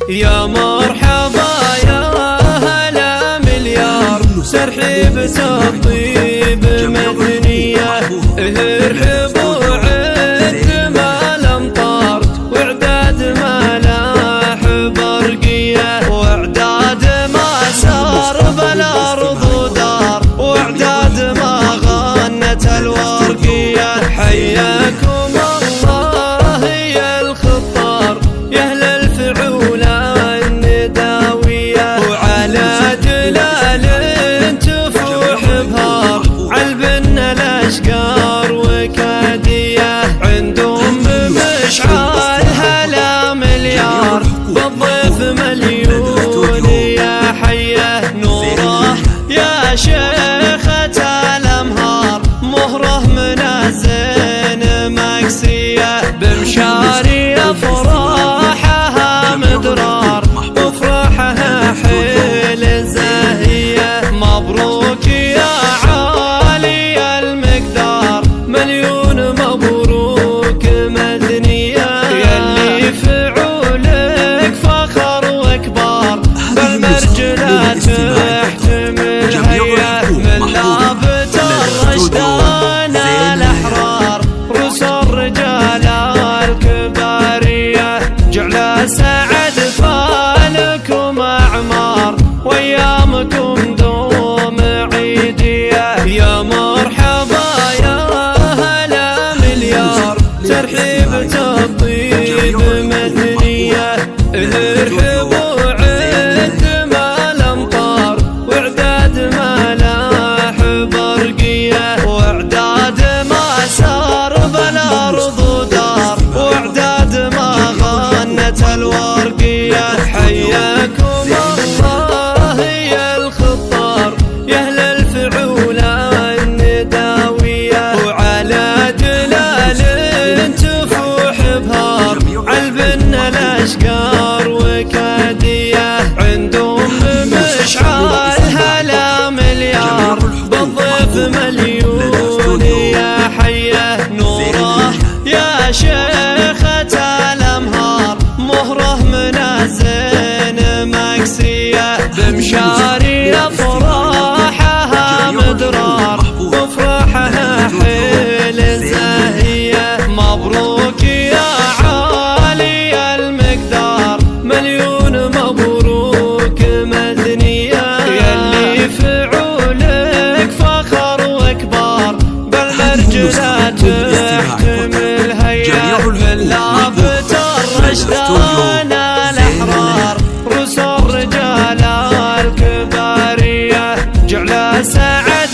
يا مرحبا يا هلا مليار، ترحيبة الطيب مثنية. ارحبوا عد ما الامطار، واعداد ملاح برقية، واعداد ما سار بالارض ودار، واعداد ما غنت الورقية. حياكم الله يا الخطار، يا اهل الفعول النداوية، وعلى دلال تفوح بهار، علبن الاشقار وكادية. عندهم بمشعل هلا مليار، بالضيف مليون يا حيه. نوره يا شيخة الامهار، مهره من الزين مكسية. بمشاري افراحها مدرار، وافراحها حيل زاهية. مبروك يا عالي المقدار، مليون مبروك مدنية. يلي فعولك فخر واكبار، بالمرجلة تحتمل هيا. من لابت الرشدان الاحرار، رؤوس الرجال الكبارية. جعل سعد فالكم اعمار، وايامكم دوم عيدية. يا مرحبا يا هلا مليار، ترحيبة الطيب مثنية. ارحبوا عد ما الامطار، واعداد ملاح برقية، واعداد ما سار بالارض ودار، واعداد ما غنت الورقية. حياكم الله يا الخطار، يا اهل الفعول النداوية، وعلى دلال تفوح بهار، علبن الاشقار وكادية. عندهم بمشعل هلا مليار، بالضيف مليون يا حيه. نوره يا شيخة الامهار، مهره من الزين مكسية. بمشاري افراحها مدرار، وافراحها حيل زاهية. مبروك يا عالي المقدار، مليون مبروك مدنية. يلي فعولك فخر واكبار، بالمرجلة تحتمل هيا. من لابت الرشدان الاحرار، رؤوس الرجال الكبارية. جعل سعد